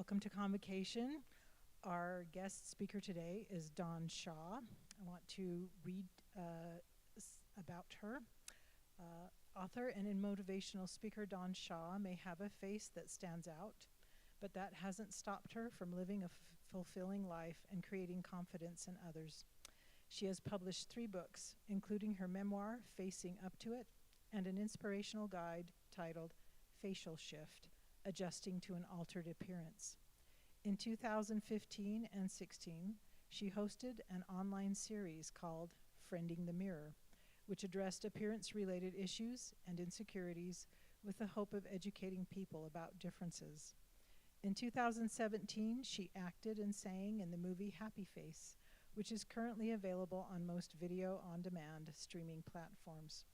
Welcome to Convocation. Our guest speaker today is Dawn Shaw. I want to read about her. Author and motivational speaker Dawn Shaw may have a face that stands out, but that hasn't stopped her from living a fulfilling life and creating confidence in others. She has published 3 books, including her memoir, Facing Up to It, and an inspirational guide titled Facial Shift, Adjusting to an Altered Appearance. In 2015 and 16, she hosted an online series called Friending the Mirror, which addressed appearance-related issues and insecurities with the hope of educating people about differences. In 2017, she acted and sang in the movie Happy Face, which is currently available on most video-on-demand streaming platforms.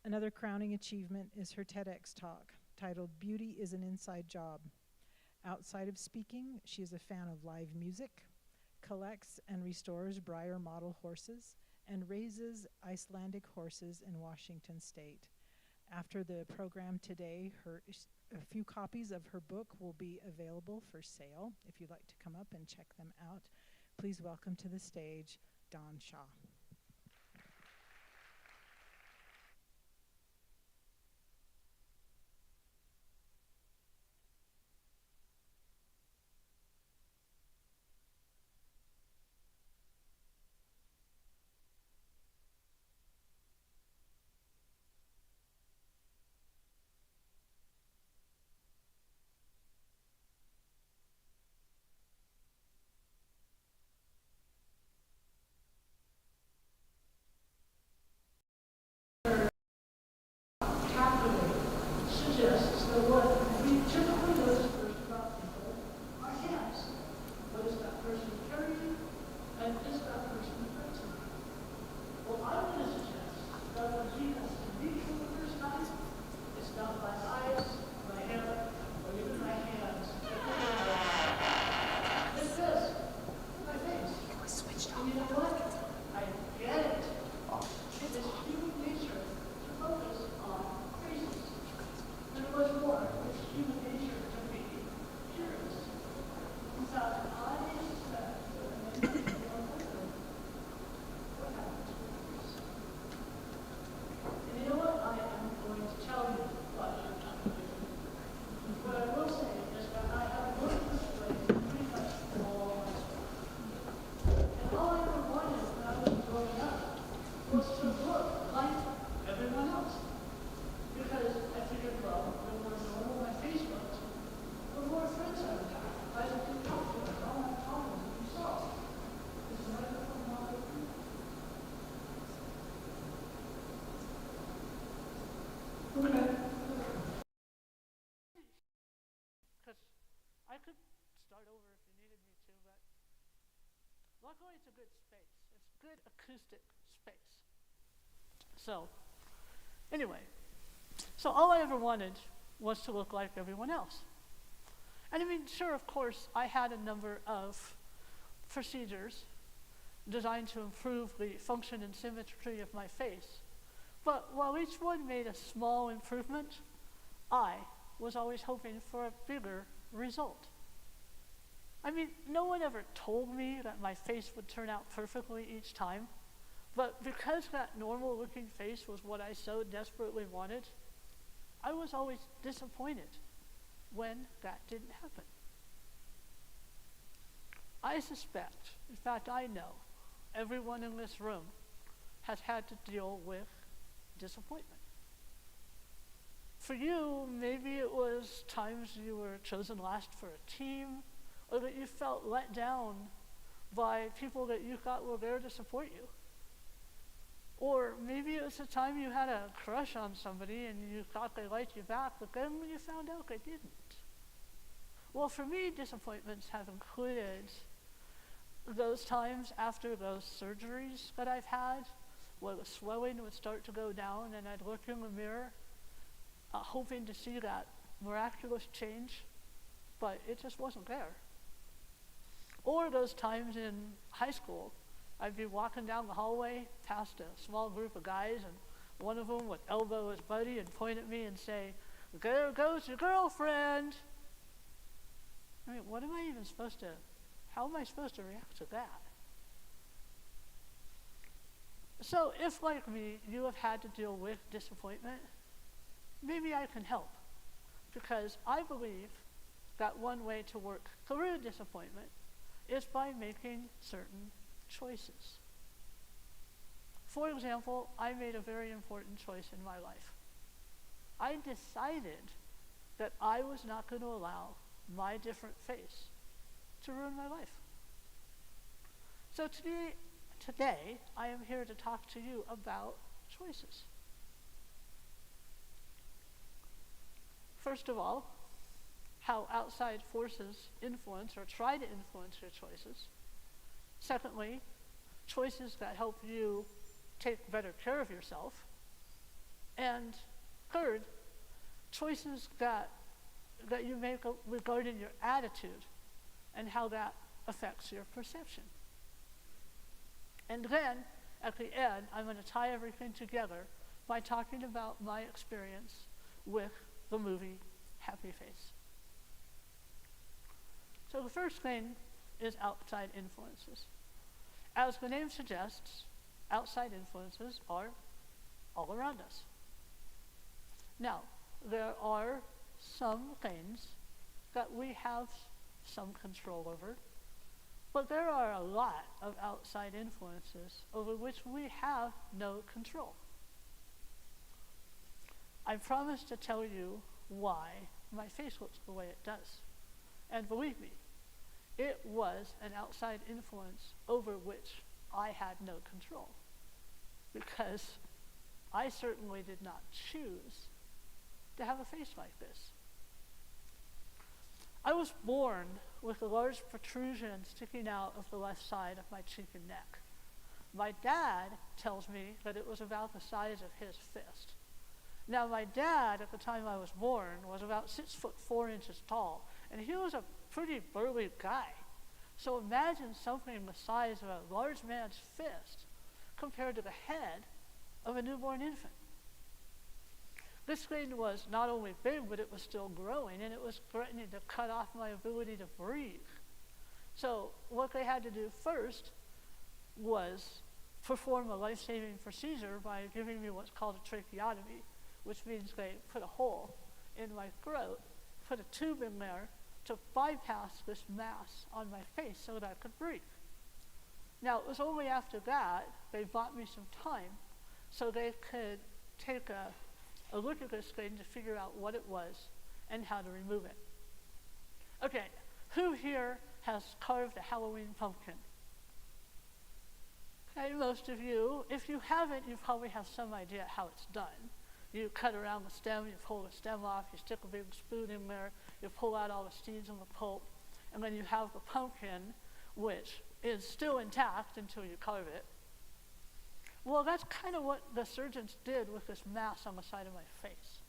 Another crowning achievement is her TEDx talk, titled Beauty is an Inside Job. Outside of speaking, she is a fan of live music, collects and restores Breyer model horses, and raises Icelandic horses in Washington State. After the program today, a few copies of her book will be available for sale. If you'd like to come up and check them out, please welcome to the stage Dawn Shaw. Suggests that what we typically notice first about people are hands. What is that person carrying, and is that person present? Well, I'm going to suggest that when Jesus meets for the first time, it's not my eyes, my hair, or even my hands. It's this, my face. And you know what? I get it. It is human nature to focus on faces. And it was more, it's human nature to be curious. Without eyes that what happened to your face? And you know what? I am going to tell you what you're not doing. What I will say is that I have worked this way pretty much all my life. And all I ever wanted when I was growing up was to look like everyone else. Because I figured, well, the more normal my face was, the more friends I would have. I would talk to them, all my problems would be solved. This is right from my opinion. Okay. Because I could start over if you needed me to, but luckily it's a good space. It's good acoustic space. So, anyway. So all I ever wanted was to look like everyone else. And I mean, sure, of course, I had a number of procedures designed to improve the function and symmetry of my face. But while each one made a small improvement, I was always hoping for a bigger result. I mean, no one ever told me that my face would turn out perfectly each time, but because that normal-looking face was what I so desperately wanted, I was always disappointed when that didn't happen. I suspect, in fact I know, everyone in this room has had to deal with disappointment. For you, maybe it was times you were chosen last for a team, or that you felt let down by people that you thought were there to support you. Or maybe it was a time you had a crush on somebody and you thought they liked you back, but then you found out they didn't. Well, for me, disappointments have included those times after those surgeries that I've had, where the swelling would start to go down and I'd look in the mirror, hoping to see that miraculous change, but it just wasn't there. Or those times in high school, I'd be walking down the hallway past a small group of guys, and one of them would elbow his buddy and point at me and say, "There goes your girlfriend." I mean, what am I even supposed to, how am I supposed to react to that? So if, like me, you have had to deal with disappointment, maybe I can help. Because I believe that one way to work through disappointment is by making certain choices. For example, I made a very important choice in my life. I decided that I was not going to allow my different face to ruin my life. So today, I am here to talk to you about choices. First of all, how outside forces influence or try to influence your choices. Secondly, choices that help you take better care of yourself. And third, choices that you make regarding your attitude and how that affects your perception. And then, at the end, I'm going to tie everything together by talking about my experience with the movie Happy Face. So the first thing is outside influences. As the name suggests, outside influences are all around us. Now, there are some things that we have some control over, but there are a lot of outside influences over which we have no control. I promise to tell you why my face looks the way it does. And believe me, it was an outside influence over which I had no control, because I certainly did not choose to have a face like this. I was born with a large protrusion sticking out of the left side of my cheek and neck. My dad tells me that it was about the size of his fist. Now, my dad, at the time I was born, was about 6'4" tall, and he was a pretty burly guy. So imagine something the size of a large man's fist compared to the head of a newborn infant. This thing was not only big, but it was still growing, and it was threatening to cut off my ability to breathe. So what they had to do first was perform a life-saving procedure by giving me what's called a tracheotomy, which means they put a hole in my throat, put a tube in there to bypass this mass on my face so that I could breathe. Now, it was only after that they bought me some time so they could take a look at this thing to figure out what it was and how to remove it. Okay, who here has carved a Halloween pumpkin? Okay, most of you. If you haven't, you probably have some idea how it's done. You cut around the stem, you pull the stem off, you stick a big spoon in there, you pull out all the seeds and the pulp, and then you have the pumpkin, which is still intact until you carve it. Well, that's kind of what the surgeons did with this mass on the side of my face.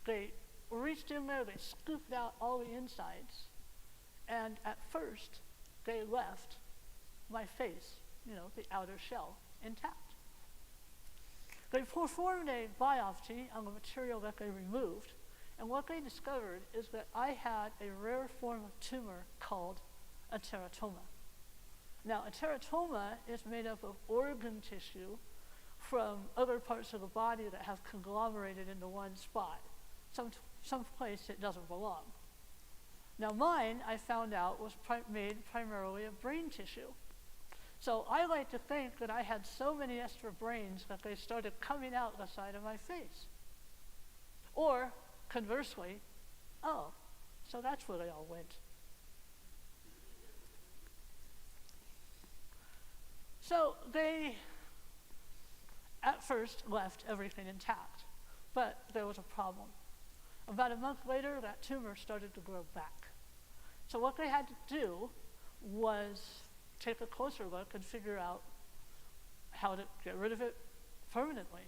They reached in there, they scooped out all the insides, and at first, they left my face, the outer shell, intact. They performed a biopsy on the material that they removed, and what they discovered is that I had a rare form of tumor called a teratoma. Now, a teratoma is made up of organ tissue from other parts of the body that have conglomerated into one spot, some place it doesn't belong. Now, mine, I found out, was made primarily of brain tissue. So I like to think that I had so many extra brains that they started coming out the side of my face. Or, conversely, oh, so that's where they all went. So they, at first, left everything intact, but there was a problem. About a month later, that tumor started to grow back. So what they had to do was take a closer look and figure out how to get rid of it permanently.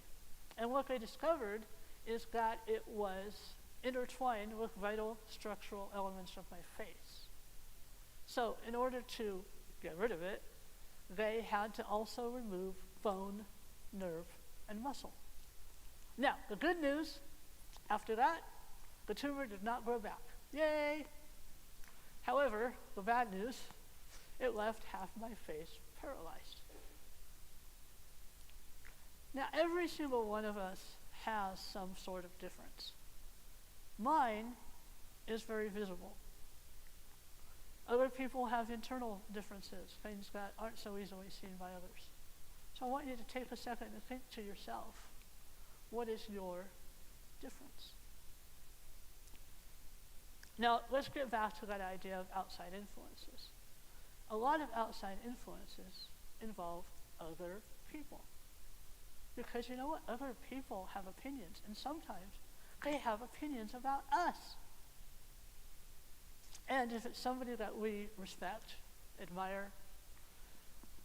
And what they discovered is that it was intertwined with vital structural elements of my face. So in order to get rid of it, they had to also remove bone, nerve, and muscle. Now, the good news, after that, the tumor did not grow back. Yay! However, the bad news, it left half my face paralyzed. Now, every single one of us has some sort of difference. Mine is very visible. Other people have internal differences, things that aren't so easily seen by others. So I want you to take a second and think to yourself, what is your difference? Now, let's get back to that idea of outside influences. A lot of outside influences involve other people. Because you know what? Other people have opinions, and sometimes they have opinions about us. And if it's somebody that we respect, admire,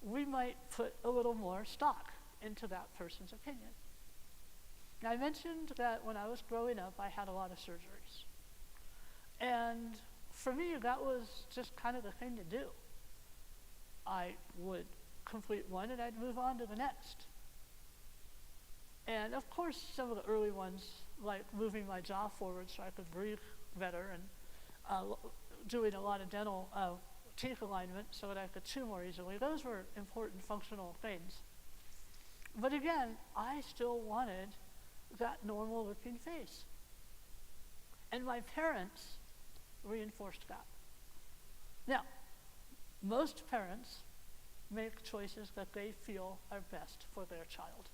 we might put a little more stock into that person's opinion. Now, I mentioned that when I was growing up, I had a lot of surgeries. And for me, that was just kind of the thing to do. I would complete one and I'd move on to the next. And of course, some of the early ones, like moving my jaw forward so I could breathe better, and doing a lot of dental teeth alignment so that I could chew more easily, those were important functional things. But again, I still wanted that normal looking face. And my parents reinforced that. Now, most parents make choices that they feel are best for their child.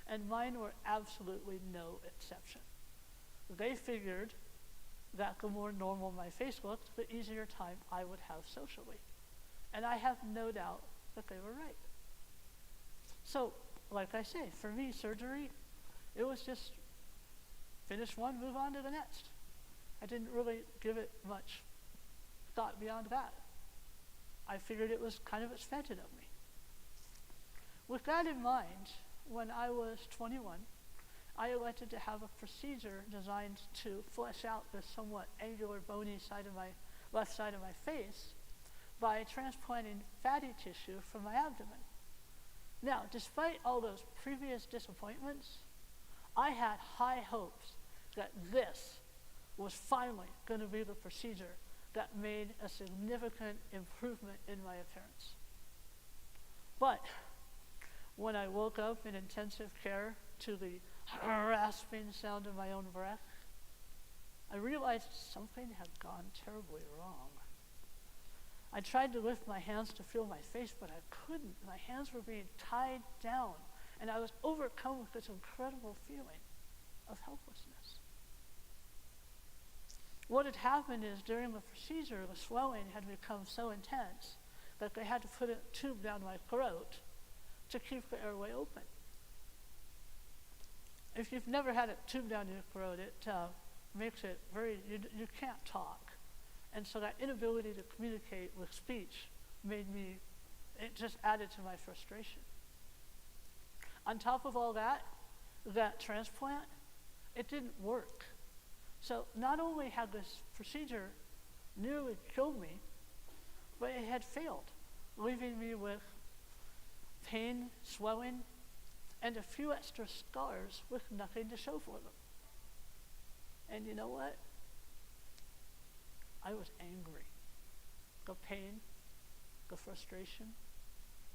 And mine were absolutely no exception. They figured that the more normal my face looked, the easier time I would have socially. And I have no doubt that they were right. So, like I say, for me, surgery, it was just finish one, move on to the next. I didn't really give it much thought beyond that. I figured it was kind of expected of me. With that in mind, when I was 21, I elected to have a procedure designed to flesh out the somewhat angular, bony side of my left side of my face by transplanting fatty tissue from my abdomen. Now, despite all those previous disappointments, I had high hopes that this was finally going to be the procedure that made a significant improvement in my appearance. But when I woke up in intensive care to the rasping sound of my own breath, I realized something had gone terribly wrong. I tried to lift my hands to feel my face, but I couldn't. My hands were being tied down, and I was overcome with this incredible feeling of helplessness. What had happened is during the procedure, the swelling had become so intense that they had to put a tube down my throat to keep the airway open. If you've never had a tube down your throat, it makes it you can't talk. And so that inability to communicate with speech it just added to my frustration. On top of all that transplant, it didn't work. So not only had this procedure nearly killed me, but it had failed, leaving me with pain, swelling, and a few extra scars with nothing to show for them. And you know what? I was angry. The pain, the frustration,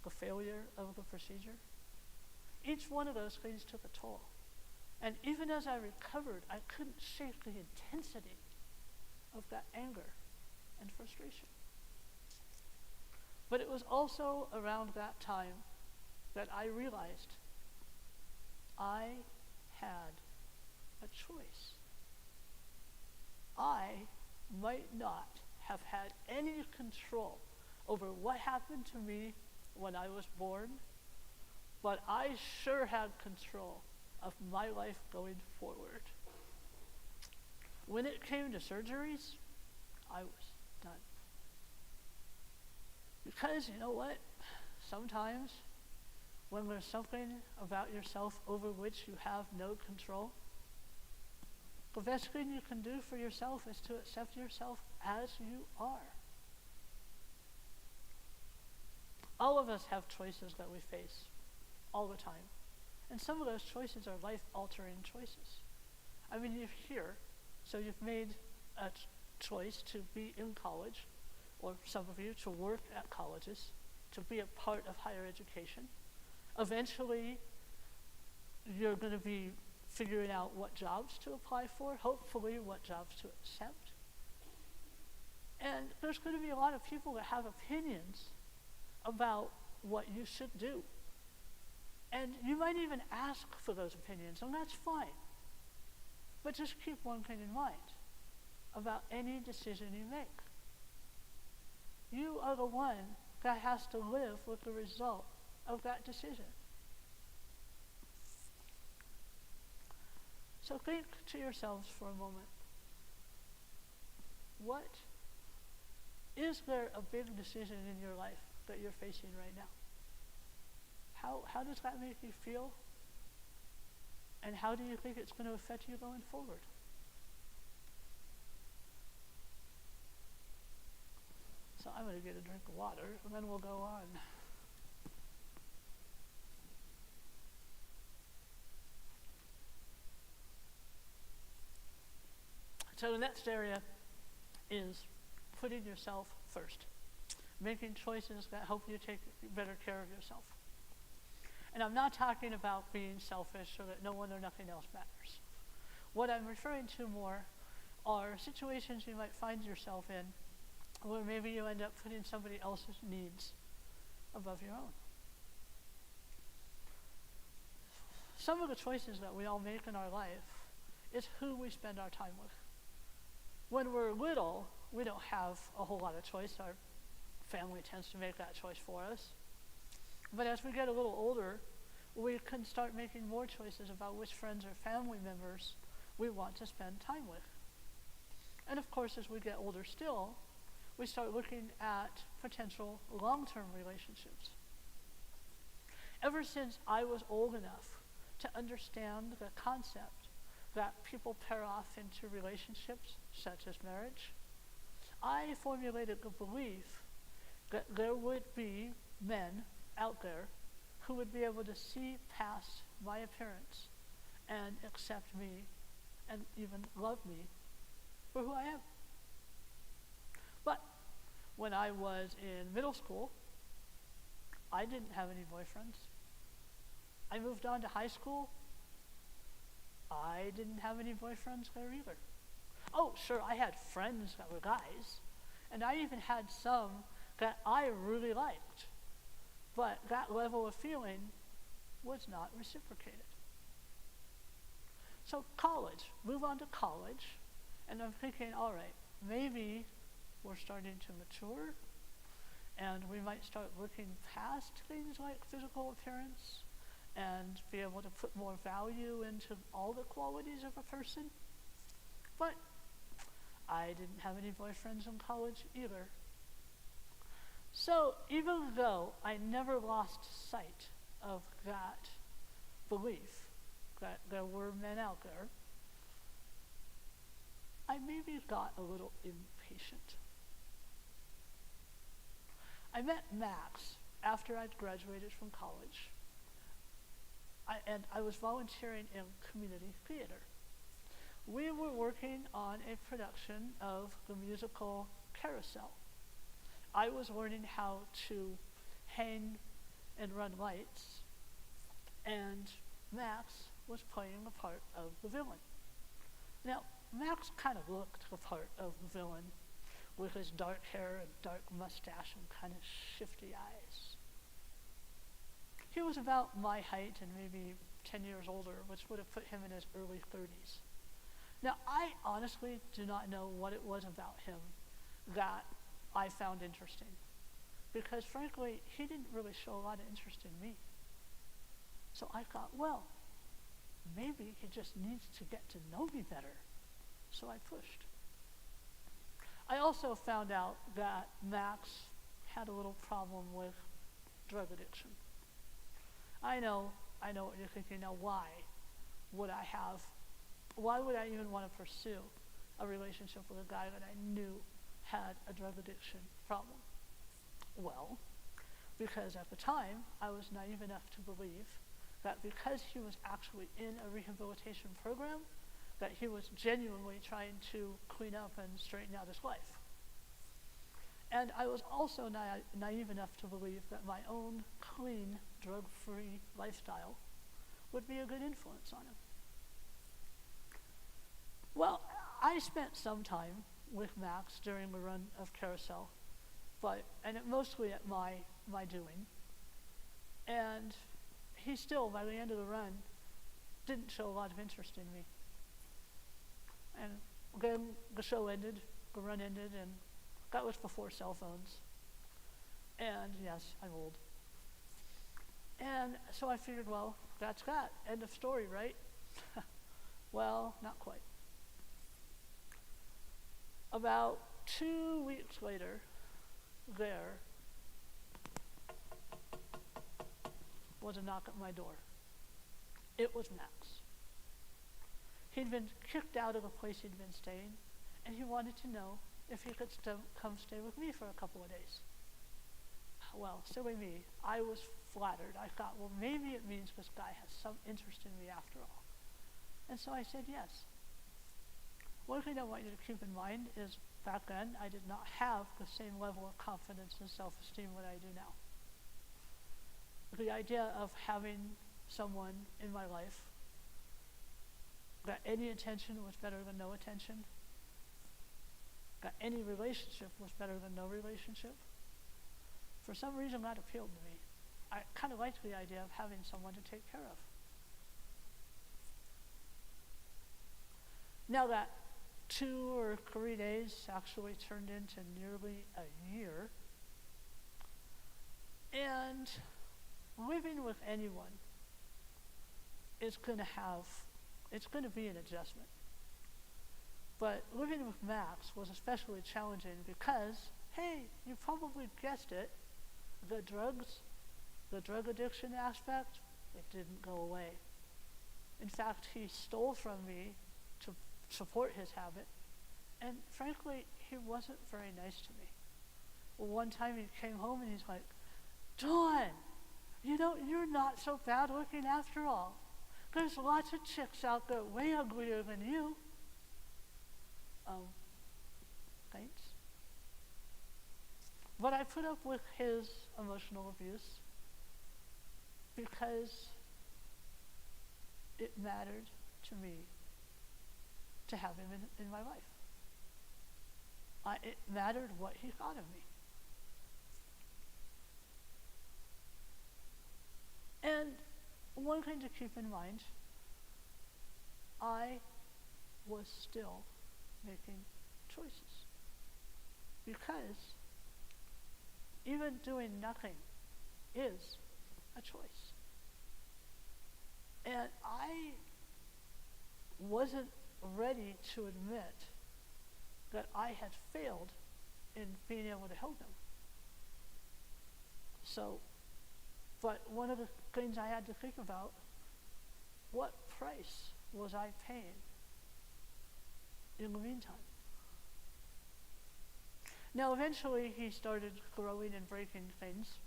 the failure of the procedure, each one of those things took a toll. And even as I recovered, I couldn't shake the intensity of that anger and frustration. But it was also around that time that I realized I had a choice. I might not have had any control over what happened to me when I was born, but I sure had control of my life going forward. When it came to surgeries, I was done. Because you know what? Sometimes when there's something about yourself over which you have no control, the best thing you can do for yourself is to accept yourself as you are. All of us have choices that we face all the time. And some of those choices are life-altering choices. I mean, you're here, so you've made a choice to be in college, or some of you to work at colleges, to be a part of higher education. Eventually, you're going to be figuring out what jobs to apply for, hopefully what jobs to accept. And there's going to be a lot of people that have opinions about what you should do. And you might even ask for those opinions, and that's fine. But just keep one thing in mind about any decision you make. You are the one that has to live with the result of that decision. So think to yourselves for a moment. Is there a big decision in your life that you're facing right now? How does that make you feel? And how do you think it's going to affect you going forward? So I'm going to get a drink of water, and then we'll go on. So the next area is putting yourself first, making choices that help you take better care of yourself. And I'm not talking about being selfish so that no one or nothing else matters. What I'm referring to more are situations you might find yourself in where maybe you end up putting somebody else's needs above your own. Some of the choices that we all make in our life is who we spend our time with. When we're little, we don't have a whole lot of choice. Our family tends to make that choice for us. But as we get a little older, we can start making more choices about which friends or family members we want to spend time with. And of course, as we get older still, we start looking at potential long-term relationships. Ever since I was old enough to understand the concept that people pair off into relationships such as marriage, I formulated the belief that there would be men out there who would be able to see past my appearance and accept me and even love me for who I am. But when I was in middle school, I didn't have any boyfriends. I moved on to high school. I didn't have any boyfriends there either. Oh, sure, I had friends that were guys, and I even had some that I really liked. But that level of feeling was not reciprocated. So college, move on to college, and I'm thinking, all right, maybe we're starting to mature, and we might start looking past things like physical appearance and be able to put more value into all the qualities of a person. But I didn't have any boyfriends in college either. So even though I never lost sight of that belief that there were men out there, I maybe got a little impatient. I met Max after I'd graduated from college, and I was volunteering in community theater. We were working on a production of the musical Carousel. I was learning how to hang and run lights, and Max was playing the part of the villain. Now, Max kind of looked the part of the villain with his dark hair and dark mustache and kind of shifty eyes. He was about my height and maybe 10 years older, which would have put him in his early 30s. Now, I honestly do not know what it was about him that I found interesting, because frankly, he didn't really show a lot of interest in me. So I thought, well, maybe he just needs to get to know me better. So I pushed. I also found out that Max had a little problem with drug addiction. I know what you're thinking now. Why would I even want to pursue a relationship with a guy that I knew had a drug addiction problem? Well, because at the time, I was naive enough to believe that because he was actually in a rehabilitation program, that he was genuinely trying to clean up and straighten out his life. And I was also naive enough to believe that my own clean, drug-free lifestyle would be a good influence on him. Well, I spent some time with Max during the run of Carousel, mostly at my doing. And he still, by the end of the run, didn't show a lot of interest in me. And then the show ended, the run ended, and that was before cell phones. And yes, I'm old. And so I figured, well, that's that. End of story, right? Well, not quite. About 2 weeks later, there was a knock at my door. It was Max. He'd been kicked out of the place he'd been staying, and he wanted to know if he could come stay with me for a couple of days. Well, silly me, I was flattered. I thought, well, maybe it means this guy has some interest in me after all. And so I said yes. One thing I want you to keep in mind is back then I did not have the same level of confidence and self-esteem that I do now. The idea of having someone in my life that any attention was better than no attention, that any relationship was better than no relationship, for some reason that appealed to me. I kind of liked the idea of having someone to take care of. Now that 2 or 3 days actually turned into nearly a year, and living with anyone is going to be an adjustment. But living with Max was especially challenging because, hey, you probably guessed it, the drug addiction aspect, it didn't go away. In fact, he stole from me to support his habit, and frankly, he wasn't very nice to me. Well, one time he came home and he's like, Dawn, you're not so bad looking after all. There's lots of chicks out there way uglier than you. Thanks. But I put up with his emotional abuse because it mattered to me to have him in my life. It mattered what he thought of me. And one thing to keep in mind, I was still making choices. Because even doing nothing is a choice. And I wasn't ready to admit that I had failed in being able to help him. But one of the things I had to think about, what price was I paying in the meantime? Now, eventually, he started growing and breaking things,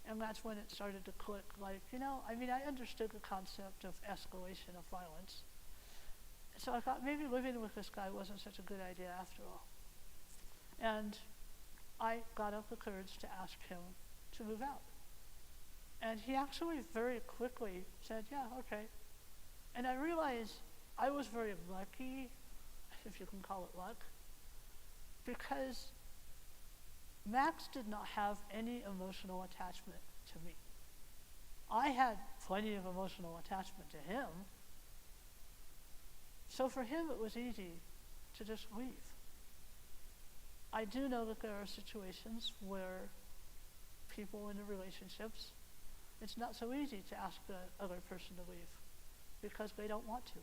and that's when it started to click, I understood the concept of escalation of violence. So I thought maybe living with this guy wasn't such a good idea after all. And I got up the courage to ask him to move out. And he actually very quickly said, yeah, okay. And I realized I was very lucky, if you can call it luck, because Max did not have any emotional attachment to me. I had plenty of emotional attachment to him. So for him, it was easy to just leave. I do know that there are situations where people in the relationships, it's not so easy to ask the other person to leave because they don't want to.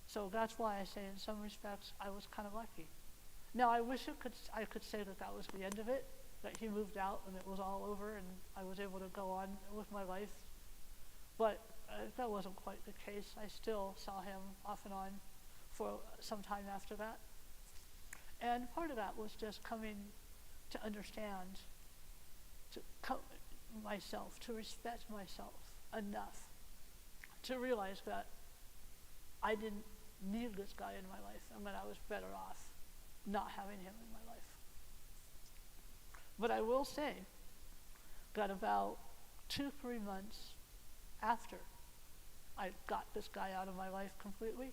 So that's why I say in some respects I was kind of lucky. Now I wish I could say that was the end of it, that he moved out and it was all over and I was able to go on with my life. But that wasn't quite the case. I still saw him off and on for some time after that. And part of that was just coming to understand myself, to respect myself enough to realize that I didn't need this guy in my life and that I was better off not having him in my life. But I will say that about 2-3 months after I got this guy out of my life completely,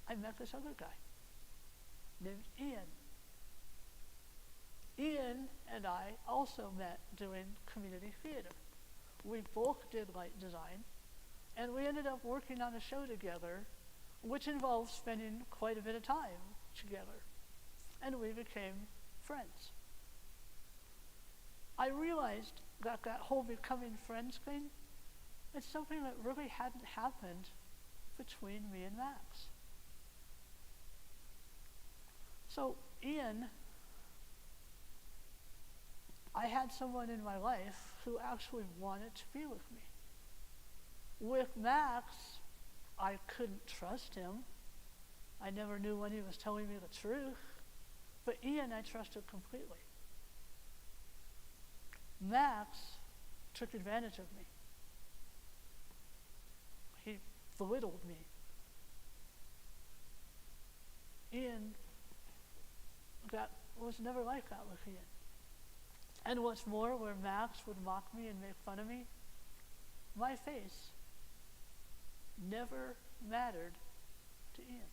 I met this other guy named Ian. Ian and I also met doing community theater. We both did light design, and we ended up working on a show together, which involved spending quite a bit of time together, and we became friends. I realized that that whole becoming friends thing is something that really hadn't happened between me and Max. So Ian, I had someone in my life who actually wanted to be with me. With Max, I couldn't trust him. I never knew when he was telling me the truth. But Ian, I trusted completely. Max took advantage of me. He belittled me. Ian, that was never like that with Ian. And what's more, where Max would mock me and make fun of me, my face never mattered to Ian.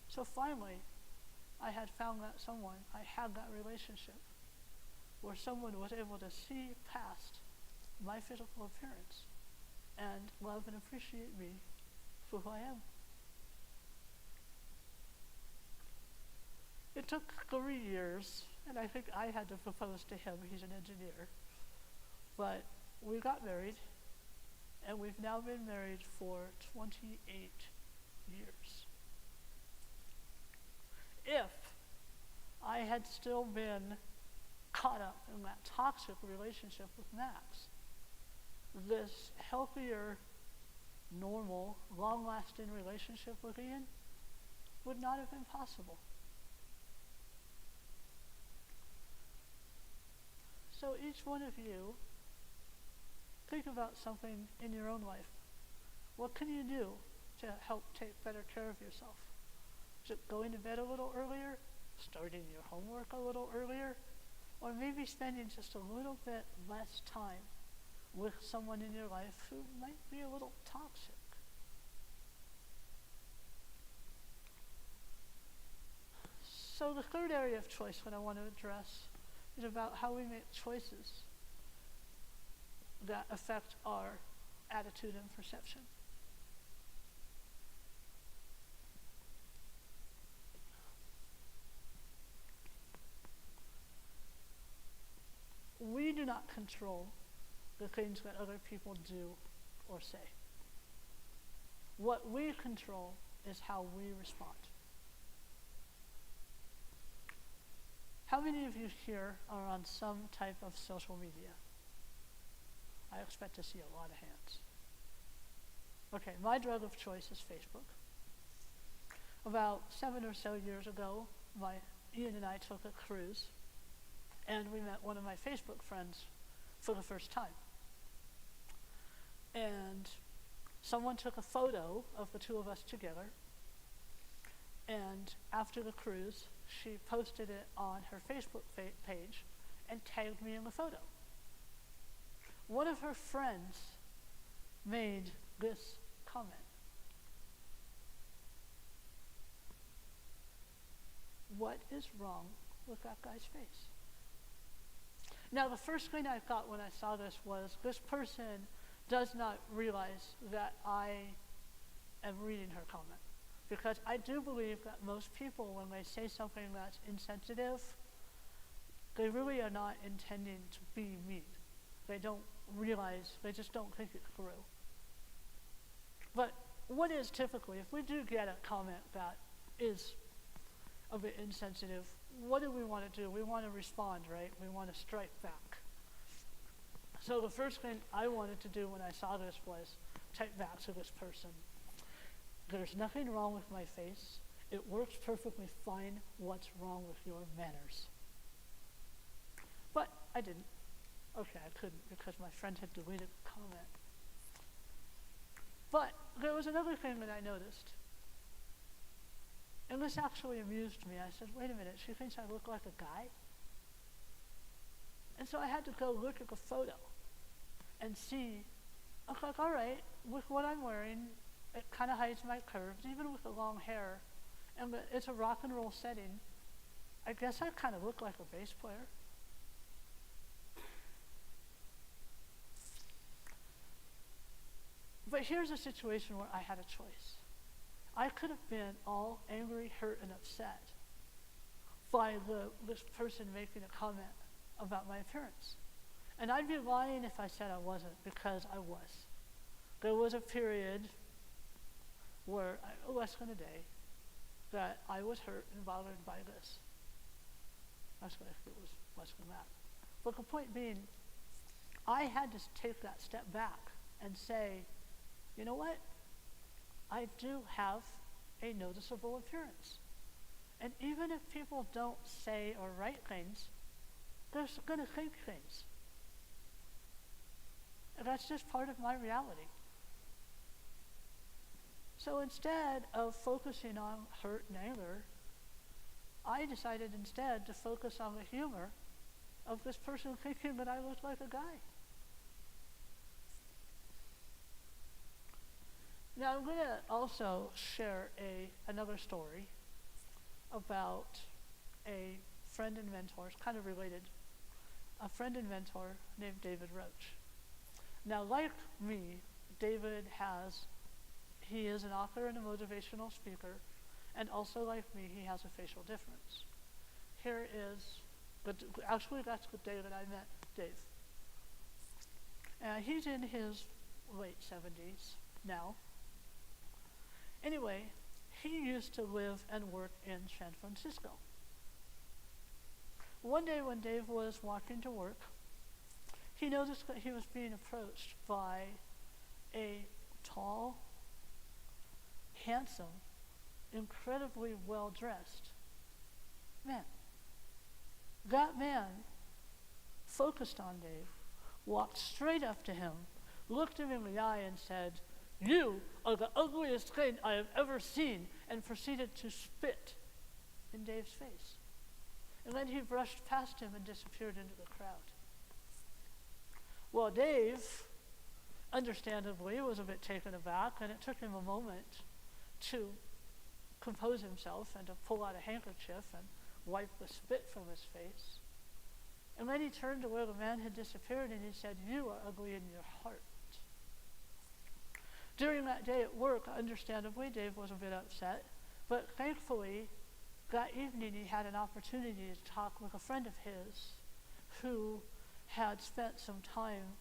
So finally, I had found that someone, I had that relationship where someone was able to see past my physical appearance and love and appreciate me for who I am. It took 3 years, and I think I had to propose to him. He's an engineer. But we got married, and we've now been married for 28 years. If I had still been caught up in that toxic relationship with Max, this healthier, normal, long-lasting relationship with Ian would not have been possible. So each one of you, think about something in your own life. What can you do to help take better care of yourself? Is it going to bed a little earlier? Starting your homework a little earlier? Or maybe spending just a little bit less time with someone in your life who might be a little toxic? So the third area of choice that I want to address is about how we make choices that affect our attitude and perception. We do not control the things that other people do or say. What we control is how we respond. How many of you here are on some type of social media? I expect to see a lot of hands. Okay, my drug of choice is Facebook. About 7 or so years ago, Ian and I took a cruise, and we met one of my Facebook friends for the first time. And someone took a photo of the two of us together, and after the cruise, she posted it on her Facebook page and tagged me in the photo. One of her friends made this comment. What is wrong with that guy's face? Now, the first thing I thought when I saw this was, this person does not realize that I am reading her comment. Because I do believe that most people, when they say something that's insensitive, they really are not intending to be mean. They don't realize, they just don't think it through. But what is typically, if we do get a comment that is a bit insensitive, what do we want to do? We want to respond, right? We want to strike back. So the first thing I wanted to do when I saw this was type back to this person. There's nothing wrong with my face. It works perfectly fine. What's wrong with your manners? But I didn't. Okay, I couldn't because my friend had deleted the comment. But there was another thing that I noticed. And this actually amused me. I said, wait a minute, she thinks I look like a guy? And so I had to go look at the photo and see, I was like, all right, with what I'm wearing, it kind of hides my curves, even with the long hair, and it's a rock and roll setting. I guess I kind of look like a bass player. But here's a situation where I had a choice. I could have been all angry, hurt, and upset by this person making a comment about my appearance. And I'd be lying if I said I wasn't, because I was. There was a period where, less than a day, that I was hurt and bothered by this. Actually, it was less than that. But the point being, I had to take that step back and say, you know what? I do have a noticeable appearance. And even if people don't say or write things, they're going to think things. And that's just part of my reality. So instead of focusing on hurt and anger, I decided instead to focus on the humor of this person thinking that I looked like a guy. Now I'm going to also share another story about a friend and mentor. It's kind of related. A friend and mentor named David Roach. Now, like me, David he is an author and a motivational speaker, and also like me, he has a facial difference. Here is, actually that's the day that I met Dave. He's in his late 70s now. Anyway, he used to live and work in San Francisco. One day when Dave was walking to work, he noticed that he was being approached by a tall, handsome, incredibly well-dressed man. That man focused on Dave, walked straight up to him, looked him in the eye and said, "You are the ugliest thing I have ever seen," and proceeded to spit in Dave's face. And then he brushed past him and disappeared into the crowd. Well, Dave, understandably, was a bit taken aback, and it took him a moment to compose himself and to pull out a handkerchief and wipe the spit from his face. And then he turned to where the man had disappeared and he said, "You are ugly in your heart." During that day at work, understandably, Dave was a bit upset, but thankfully, that evening he had an opportunity to talk with a friend of his who had spent some time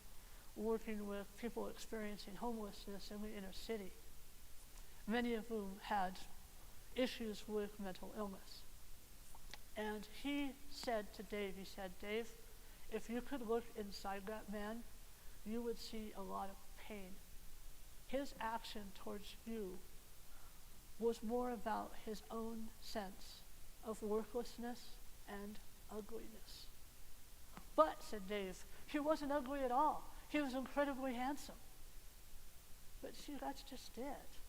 working with people experiencing homelessness in the inner city, many of whom had issues with mental illness. And he said to Dave, "Dave, if you could look inside that man, you would see a lot of pain. His action towards you was more about his own sense of worthlessness and ugliness." "But," said Dave, "he wasn't ugly at all. He was incredibly handsome." But see, that's just it.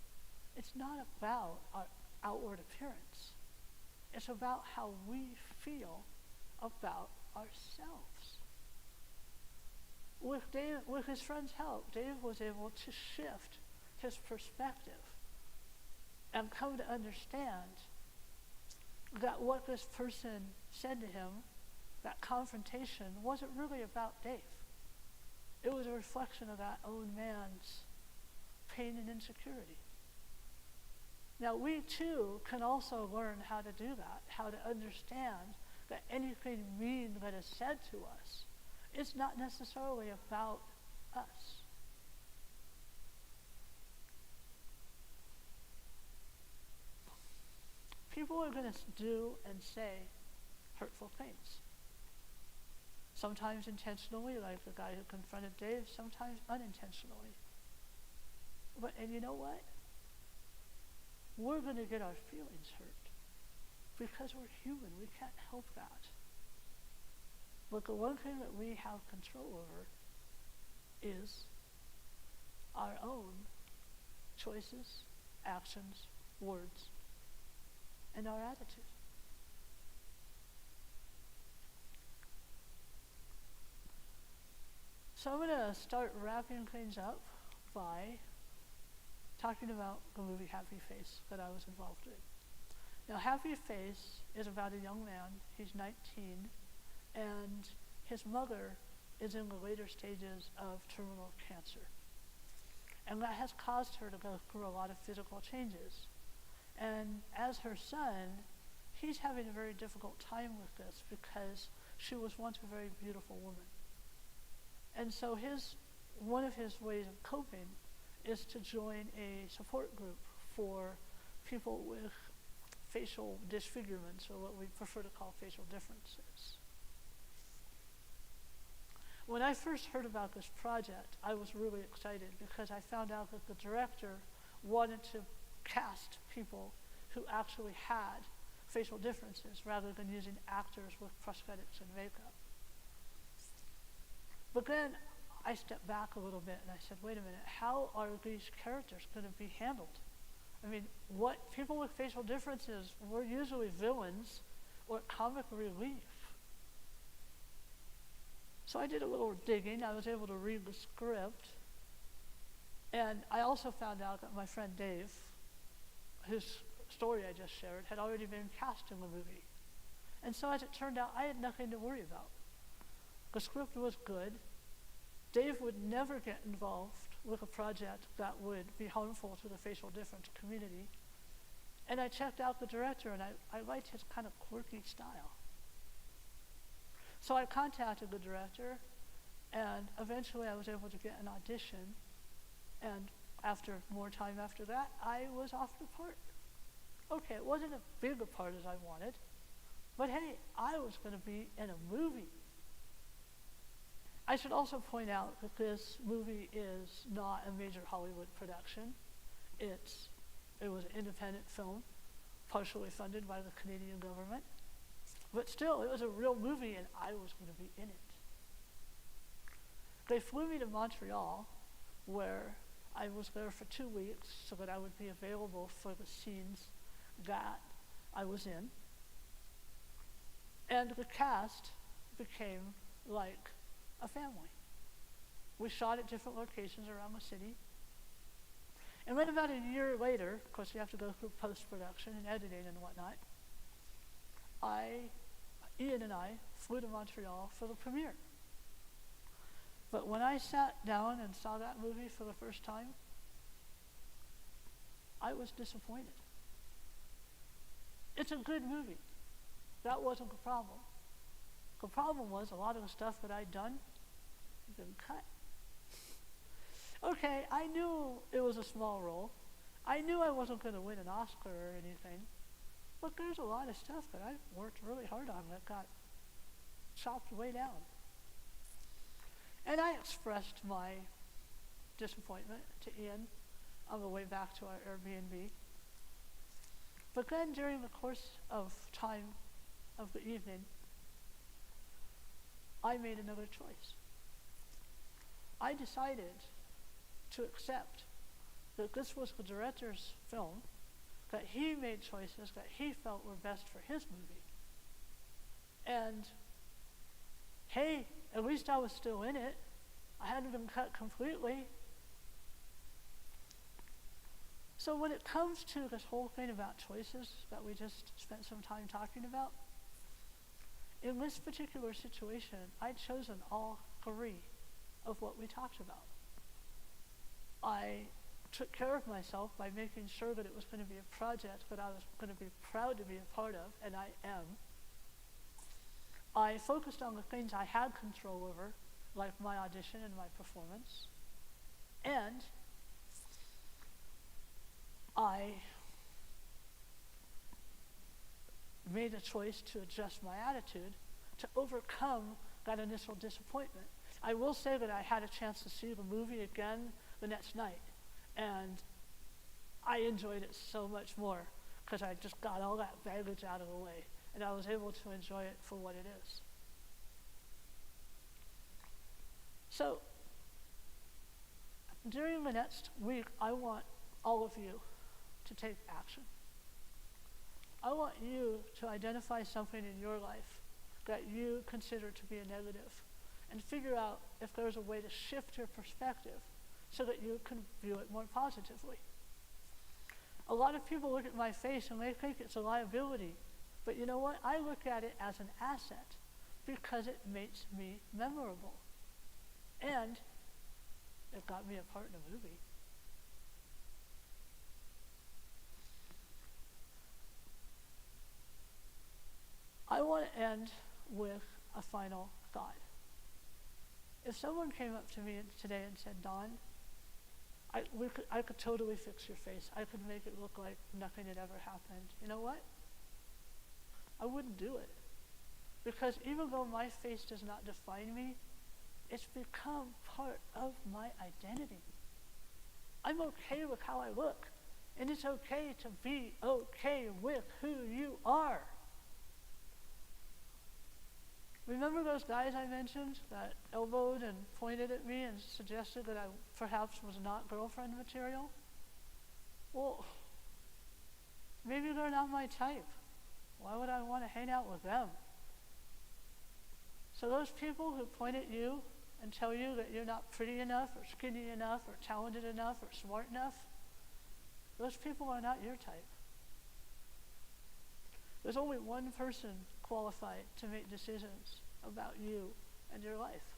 It's not about our outward appearance. It's about how we feel about ourselves. With his friend's help, Dave was able to shift his perspective and come to understand that what this person said to him, that confrontation, wasn't really about Dave. It was a reflection of that own man's pain and insecurity. Now, we too can also learn how to do that, how to understand that anything mean that is said to us is not necessarily about us. People are going to do and say hurtful things. Sometimes intentionally, like the guy who confronted Dave, sometimes unintentionally. And you know what? We're going to get our feelings hurt because we're human. We can't help that. But the one thing that we have control over is our own choices, actions, words, and our attitude. So I'm going to start wrapping things up by talking about the movie Happy Face that I was involved in. Now, Happy Face is about a young man. He's 19, and his mother is in the later stages of terminal cancer. And that has caused her to go through a lot of physical changes. And as her son, he's having a very difficult time with this because she was once a very beautiful woman. And so one of his ways of coping is to join a support group for people with facial disfigurements, or what we prefer to call facial differences. When I first heard about this project, I was really excited because I found out that the director wanted to cast people who actually had facial differences rather than using actors with prosthetics and makeup. But then I stepped back a little bit and I said, wait a minute, how are these characters going to be handled? I mean, what people with facial differences were usually villains or comic relief. So I did a little digging. I was able to read the script. And I also found out that my friend Dave, whose story I just shared, had already been cast in the movie. And so as it turned out, I had nothing to worry about. The script was good. Dave would never get involved with a project that would be harmful to the facial difference community. And I checked out the director, and I liked his kind of quirky style. So I contacted the director, and eventually I was able to get an audition. And after more time after that, I was offered a part. Okay, it wasn't as big a part as I wanted, but hey, I was going to be in a movie. I should also point out that this movie is not a major Hollywood production. It was an independent film, partially funded by the Canadian government. But still, it was a real movie, and I was going to be in it. They flew me to Montreal, where I was there for 2 weeks so that I would be available for the scenes that I was in. And the cast became like a family. We shot at different locations around the city. And then about a year later, of course you have to go through post-production and editing and whatnot, Ian and I flew to Montreal for the premiere. But when I sat down and saw that movie for the first time, I was disappointed. It's a good movie. That wasn't the problem. The problem was a lot of the stuff that I'd done had been cut. Okay, I knew it was a small role. I knew I wasn't going to win an Oscar or anything. But there's a lot of stuff that I worked really hard on that got chopped way down. And I expressed my disappointment to Ian on the way back to our Airbnb. But then during the course of time of the evening, I made another choice. I decided to accept that this was the director's film, that he made choices that he felt were best for his movie. And hey, at least I was still in it. I hadn't been cut completely. So when it comes to this whole thing about choices that we just spent some time talking about, in this particular situation, I'd chosen all three of what we talked about. I took care of myself by making sure that it was going to be a project that I was going to be proud to be a part of, and I am. I focused on the things I had control over, like my audition and my performance, and I made a choice to adjust my attitude to overcome that initial disappointment. I will say that I had a chance to see the movie again the next night, and I enjoyed it so much more because I just got all that baggage out of the way, and I was able to enjoy it for what it is. So, during the next week, I want all of you to take action. I want you to identify something in your life that you consider to be a negative and figure out if there's a way to shift your perspective so that you can view it more positively. A lot of people look at my face and they think it's a liability, but you know what? I look at it as an asset because it makes me memorable. And it got me a part in a movie. I want to end with a final thought. If someone came up to me today and said, Don, I could totally fix your face. I could make it look like nothing had ever happened. You know what? I wouldn't do it. Because even though my face does not define me, it's become part of my identity. I'm okay with how I look. And it's okay to be okay with who you are. Remember those guys I mentioned that elbowed and pointed at me and suggested that I perhaps was not girlfriend material? Well, maybe they're not my type. Why would I want to hang out with them? So those people who point at you and tell you that you're not pretty enough or skinny enough or talented enough or smart enough, those people are not your type. There's only one person qualified to make decisions about you and your life.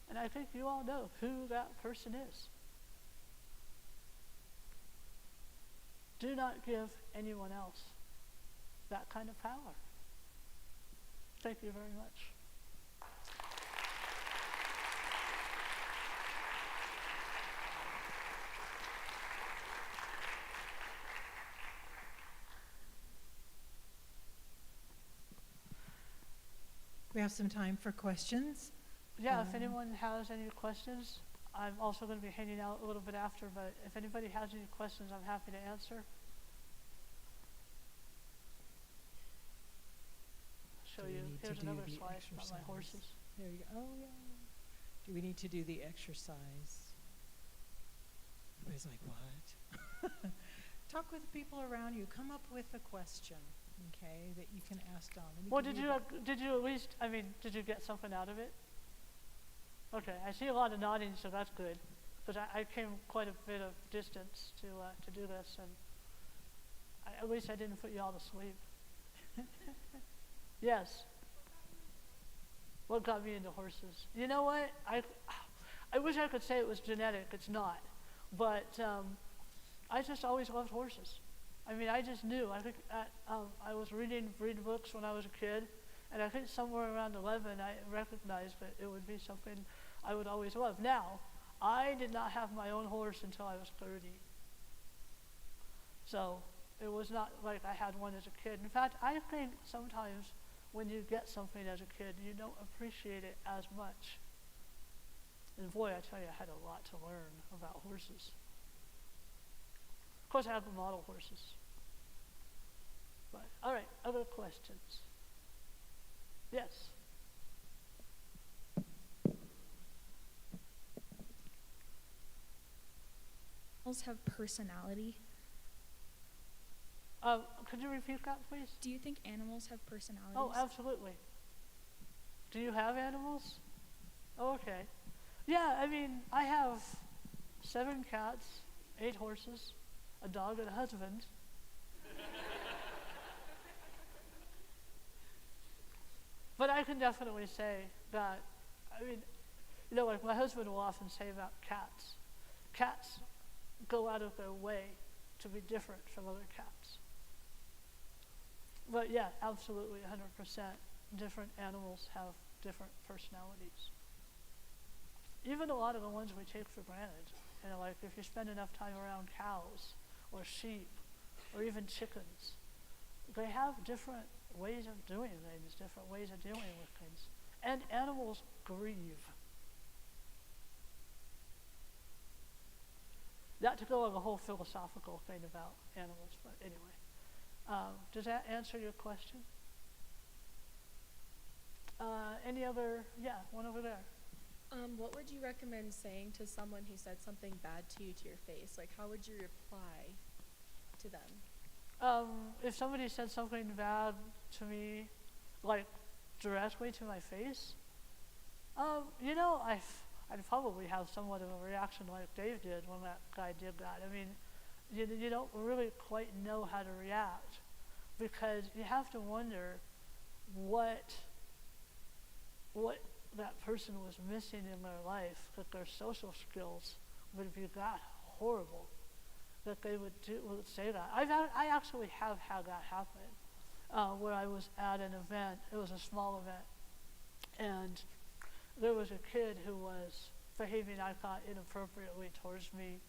And I think you all know who that person is. Do not give anyone else that kind of power. Thank you very much. We have some time for questions. Yeah, if anyone has any questions, I'm also going to be hanging out a little bit after, but if anybody has any questions, I'm happy to answer. Show you. Here's another slide about my horses. There you go. Oh, yeah. Do we need to do the exercise? Everybody's like, what? Talk with people around you. Come up with a question, okay, that you can ask Don. Well, did you at least, did you get something out of it? Okay, I see a lot of nodding, so that's good. Because I came quite a bit of distance to do this, and at least I didn't put you all to sleep. Yes. What got me into horses? You know what? I wish I could say it was genetic. It's not. But I just always loved horses. I just knew. I think I was reading breed books when I was a kid, and I think somewhere around 11 I recognized that it would be something I would always love. Now, I did not have my own horse until I was 30. So it was not like I had one as a kid. In fact, I think sometimes when you get something as a kid, you don't appreciate it as much. And boy, I tell you, I had a lot to learn about horses. Of course, I have the model horses. But, all right, other questions? Yes? Animals have personality. Could you repeat that, please? Do you think animals have personalities? Oh, absolutely. Do you have animals? Oh, okay. Yeah, I have 7 cats, 8 horses, a dog, and a husband. But I can definitely say that, like my husband will often say about cats. Cats go out of their way to be different from other cats. But yeah, absolutely, 100%. Different animals have different personalities. Even a lot of the ones we take for granted. Like if you spend enough time around cows or sheep or even chickens, they have different ways of doing things, different ways of dealing with things. And animals grieve. Not to go on a whole philosophical thing about animals, but anyway. Does that answer your question? Any other? Yeah, one over there. What would you recommend saying to someone who said something bad to you to your face? Like, how would you reply to them? If somebody said something bad to me, like directly to my face, I'd probably have somewhat of a reaction like Dave did when that guy did that. I mean, you don't really quite know how to react because you have to wonder what that person was missing in their life, that their social skills would be that horrible, that they would say that. I actually have had that happen, where I was at an event. It was a small event, and there was a kid who was behaving, I thought, inappropriately towards me,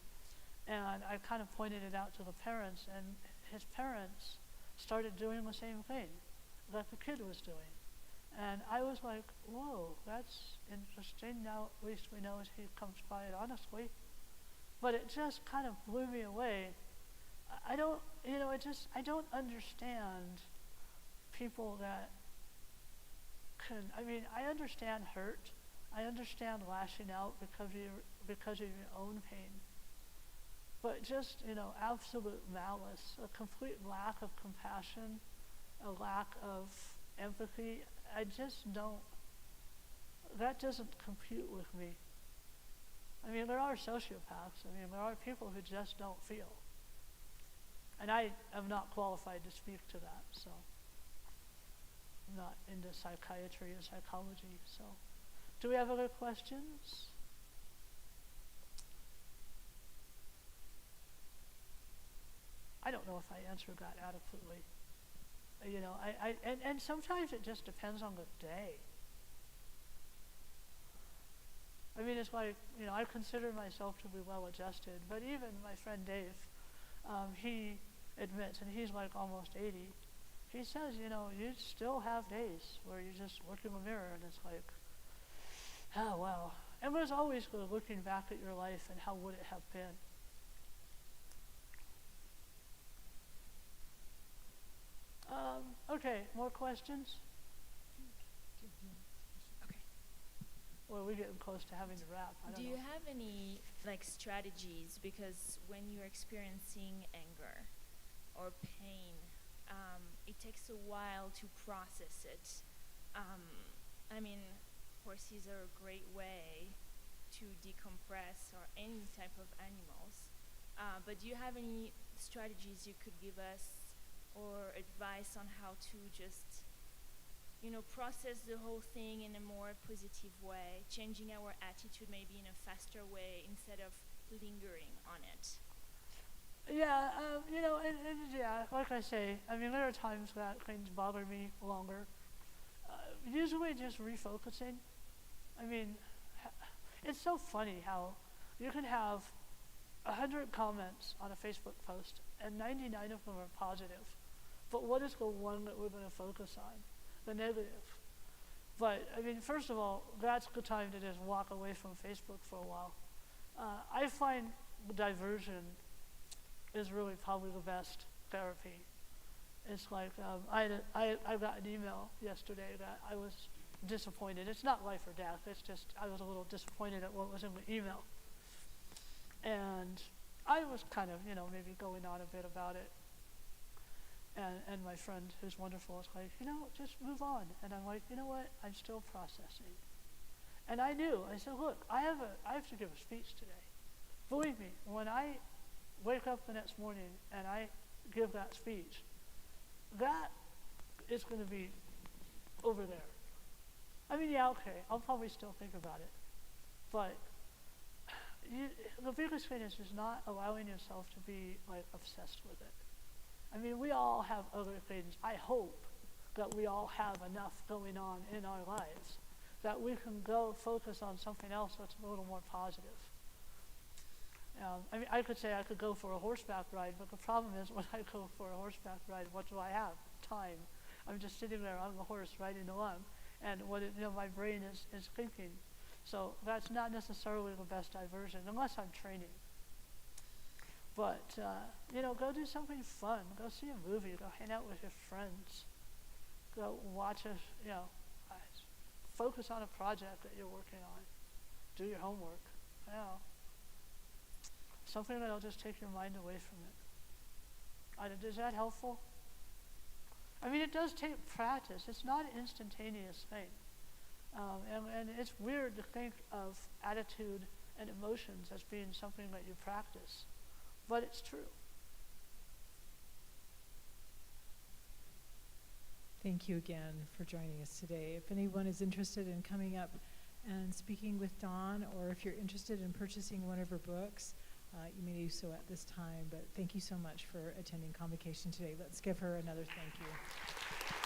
and I kind of pointed it out to the parents, and his parents started doing the same thing that the kid was doing. And I was like, whoa, that's interesting. Now at least we know he comes by it honestly. But it just kind of blew me away. I don't understand people that I understand hurt. I understand lashing out because of your own pain. But just, absolute malice, a complete lack of compassion, a lack of empathy, that doesn't compute with me. I mean, there are sociopaths. I mean, there are people who just don't feel. And I am not qualified to speak to that, so I'm not into psychiatry or psychology, so. Do we have other questions? I don't know if I answered that adequately. And sometimes it just depends on the day. I mean, it's like, I consider myself to be well-adjusted, but even my friend Dave, he admits, and he's like almost 80, he says, you still have days where you just look in the mirror and it's like, oh, wow. And there's always looking back at your life and how would it have been. Okay, more questions? Okay. Well, we're getting close to having to wrap. I don't Do know. you have any strategies, because when you're experiencing anger or pain, it takes a while to process it. I mean, horses are a great way to decompress, or any type of animals. But do you have any strategies you could give us, or advice on how to just, process the whole thing in a more positive way, changing our attitude maybe in a faster way instead of lingering on it? Yeah, like I say, I mean, there are times that things bother me longer. Usually just refocusing. I mean, it's so funny how you can have 100 comments on a Facebook post and 99 of them are positive. But what is the one that we're going to focus on? The negative. But, I mean, first of all, that's the time to just walk away from Facebook for a while. I find diversion is really probably the best therapy. It's like, I got an email yesterday that I was disappointed. It's not life or death, it's just I was a little disappointed at what was in the email. And I was kind of, maybe going on a bit about it. And my friend, who's wonderful, is like, just move on. And I'm like, you know what? I'm still processing. And I knew. I said, look, I have to give a speech today. Believe me, when I wake up the next morning and I give that speech, that is going to be over there. I mean, yeah, okay, I'll probably still think about it. But the biggest thing is just not allowing yourself to be obsessed with it. I mean, we all have other things. I hope that we all have enough going on in our lives that we can go focus on something else that's a little more positive. I mean, I could say I could go for a horseback ride, but the problem is when I go for a horseback ride, what do I have? Time. I'm just sitting there on the horse riding along, and my brain is thinking. So that's not necessarily the best diversion, unless I'm training. But, go do something fun. Go see a movie. Go hang out with your friends. Go watch focus on a project that you're working on. Do your homework. Something that'll just take your mind away from it. Is that helpful? I mean, it does take practice. It's not an instantaneous thing. And it's weird to think of attitude and emotions as being something that you practice, but it's true. Thank you again for joining us today. If anyone is interested in coming up and speaking with Dawn, or if you're interested in purchasing one of her books, you may do so at this time. But thank you so much for attending Convocation today. Let's give her another thank you.